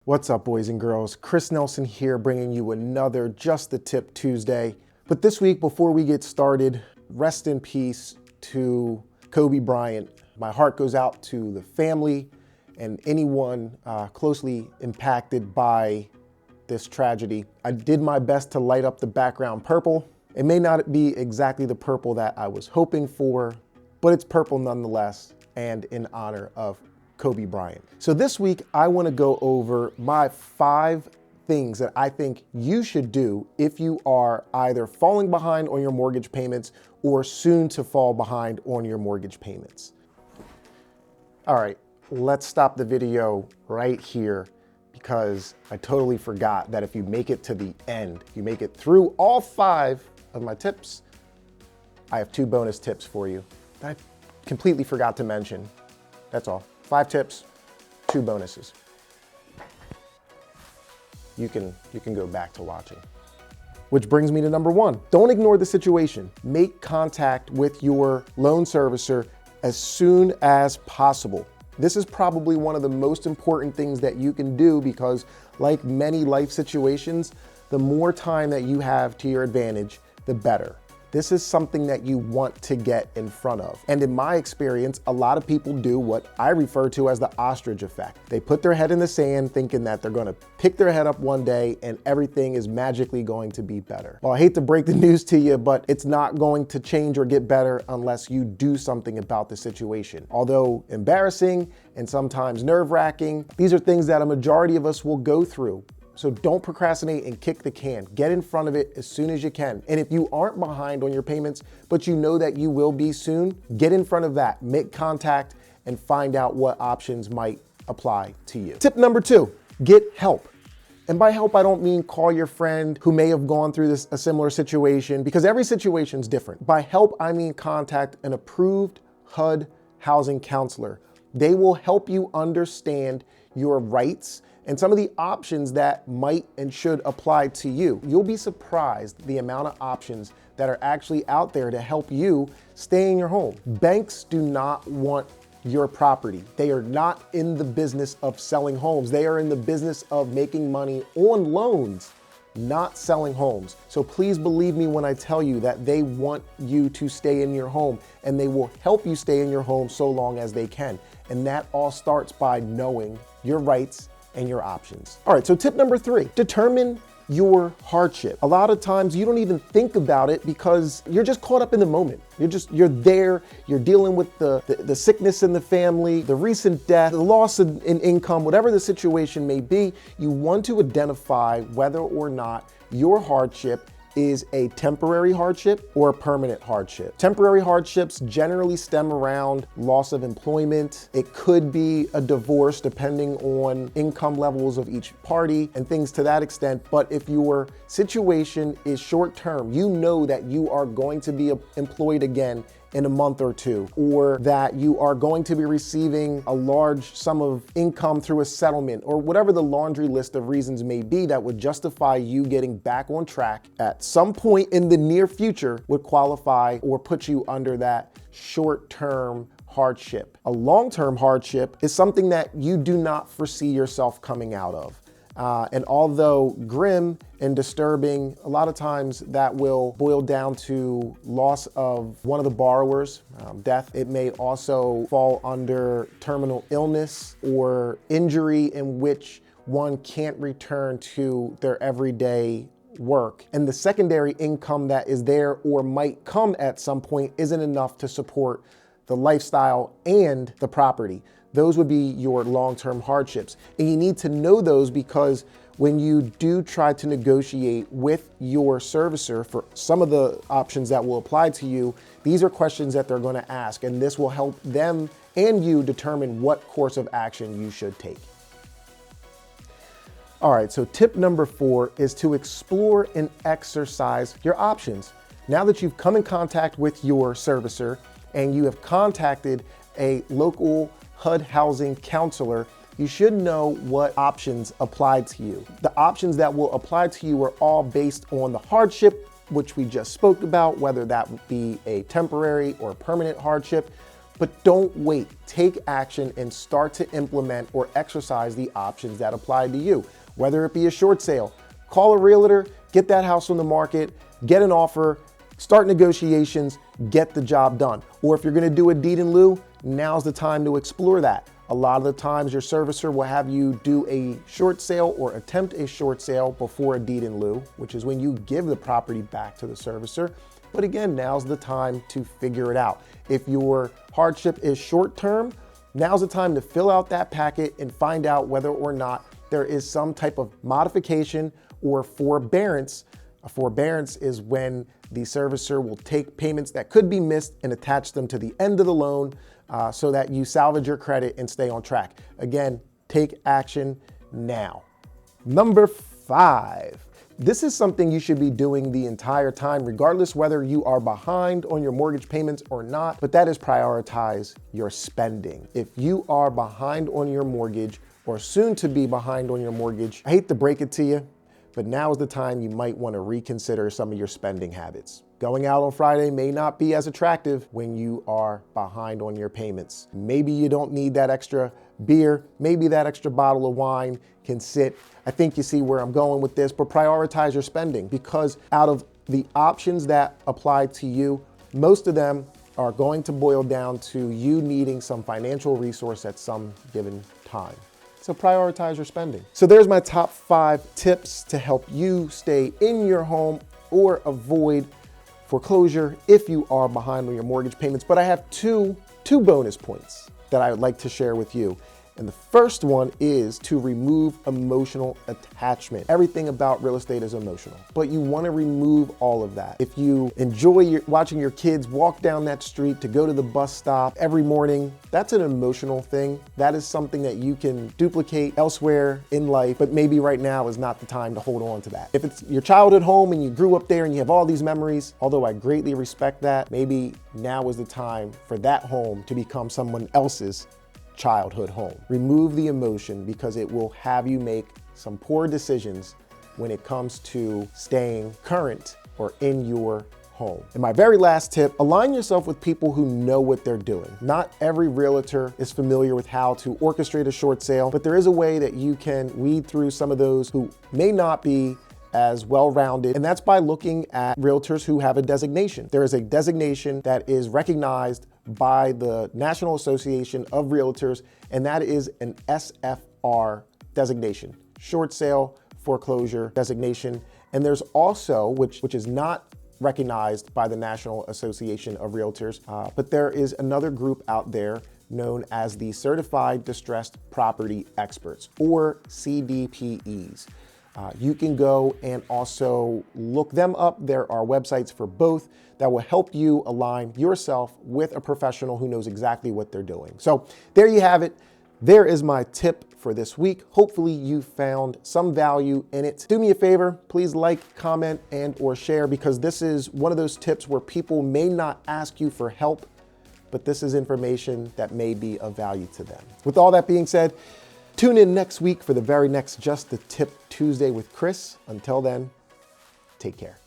What's up, boys and girls? Chris Nelson here, bringing you another Just the Tip Tuesday. But this week, before we get started, rest in peace to Kobe Bryant. My heart goes out to the family and anyone closely impacted by this tragedy. I did my best to light up the background purple. It may not be exactly the purple that I was hoping for, but it's purple nonetheless, and in honor of Kobe Bryant. So this week, I want to go over my 5 things that I think you should do if you are either falling behind on your mortgage payments or soon to fall behind on your mortgage payments. All right, let's stop the video right here because I totally forgot that if you make it to the end, you make it through all 5 of my tips, I have 2 bonus tips for you that I completely forgot to mention. That's all. 5 tips, 2 bonuses. You can go back to watching. Which brings me to number 1. Don't ignore the situation. Make contact with your loan servicer as soon as possible. This is probably one of the most important things that you can do because, like many life situations, the more time that you have to your advantage, the better. This is something that you want to get in front of. And in my experience, a lot of people do what I refer to as the ostrich effect. They put their head in the sand thinking that they're gonna pick their head up one day and everything is magically going to be better. Well, I hate to break the news to you, but it's not going to change or get better unless you do something about the situation. Although embarrassing and sometimes nerve-wracking, these are things that a majority of us will go through. So don't procrastinate and kick the can. Get in front of it as soon as you can. And if you aren't behind on your payments, but you know that you will be soon, get in front of that, make contact, and find out what options might apply to you. Tip number 2, get help. And by help, I don't mean call your friend who may have gone through a similar situation, because every situation is different. By help, I mean contact an approved HUD housing counselor. They will help you understand your rights and some of the options that might and should apply to you. You'll be surprised the amount of options that are actually out there to help you stay in your home. Banks do not want your property. They are not in the business of selling homes. They are in the business of making money on loans, not selling homes. So please believe me when I tell you that they want you to stay in your home, and they will help you stay in your home so long as they can. And that all starts by knowing your rights and your options. All right, so tip number 3, determine your hardship. A lot of times you don't even think about it because you're just caught up in the moment. You're there, you're dealing with the sickness in the family, the recent death, the loss in income, whatever the situation may be. You want to identify whether or not your hardship is a temporary hardship or a permanent hardship. Temporary hardships generally stem around loss of employment. It could be a divorce depending on income levels of each party and things to that extent. But if your situation is short term, you know that you are going to be employed again in a month or 2, or that you are going to be receiving a large sum of income through a settlement, or whatever the laundry list of reasons may be that would justify you getting back on track at some point in the near future would qualify or put you under that short-term hardship. A long-term hardship is something that you do not foresee yourself coming out of. And although grim and disturbing, a lot of times that will boil down to loss of one of the borrowers, death. It may also fall under terminal illness or injury in which one can't return to their everyday work. And the secondary income that is there or might come at some point isn't enough to support the lifestyle and the property. Those would be your long-term hardships. And you need to know those because when you do try to negotiate with your servicer for some of the options that will apply to you, these are questions that they're going to ask, and this will help them and you determine what course of action you should take. All right, so tip number 4 is to explore and exercise your options. Now that you've come in contact with your servicer and you have contacted a local HUD housing counselor, you should know what options apply to you. The options that will apply to you are all based on the hardship, which we just spoke about, whether that be a temporary or permanent hardship. But don't wait. Take action and start to implement or exercise the options that apply to you. Whether it be a short sale, call a realtor, get that house on the market, get an offer, start negotiations, get the job done. Or if you're gonna do a deed in lieu, now's the time to explore that. A lot of the times your servicer will have you do a short sale or attempt a short sale before a deed in lieu, which is when you give the property back to the servicer. But again, now's the time to figure it out. If your hardship is short term, now's the time to fill out that packet and find out whether or not there is some type of modification or forbearance. A forbearance is when the servicer will take payments that could be missed and attach them to the end of the loan so that you salvage your credit and stay on track. Again, take action now. Number 5. This is something you should be doing the entire time, regardless whether you are behind on your mortgage payments or not, but that is prioritize your spending. If you are behind on your mortgage or soon to be behind on your mortgage, I hate to break it to you, but now is the time you might want to reconsider some of your spending habits. Going out on Friday may not be as attractive when you are behind on your payments. Maybe you don't need that extra beer, maybe that extra bottle of wine can sit. I think you see where I'm going with this, but prioritize your spending, because out of the options that apply to you, most of them are going to boil down to you needing some financial resource at some given time. So prioritize your spending. So there's my top 5 tips to help you stay in your home or avoid foreclosure if you are behind on your mortgage payments. But I have two bonus points that I would like to share with you. And the first one is to remove emotional attachment. Everything about real estate is emotional, but you want to remove all of that. If you enjoy watching your kids walk down that street to go to the bus stop every morning, that's an emotional thing. That is something that you can duplicate elsewhere in life, but maybe right now is not the time to hold on to that. If it's your childhood home and you grew up there and you have all these memories, although I greatly respect that, maybe now is the time for that home to become someone else's childhood home. Remove the emotion, because it will have you make some poor decisions when it comes to staying current or in your home. And my very last tip, align yourself with people who know what they're doing. Not every realtor is familiar with how to orchestrate a short sale, but there is a way that you can weed through some of those who may not be as well-rounded, and that's by looking at realtors who have a designation. There is a designation that is recognized by the National Association of Realtors, and that is an SFR designation, short sale foreclosure designation. And there's also, which is not recognized by the National Association of Realtors, but there is another group out there known as the Certified Distressed Property Experts, or CDPEs. You can go and also look them up. There are websites for both that will help you align yourself with a professional who knows exactly what they're doing. So there you have it. There is my tip for this week. Hopefully you found some value in it. Do me a favor, please like, comment, and or share, because this is one of those tips where people may not ask you for help, but this is information that may be of value to them. With all that being said, tune in next week for the very next Just the Tip Tuesday with Chris. Until then, take care.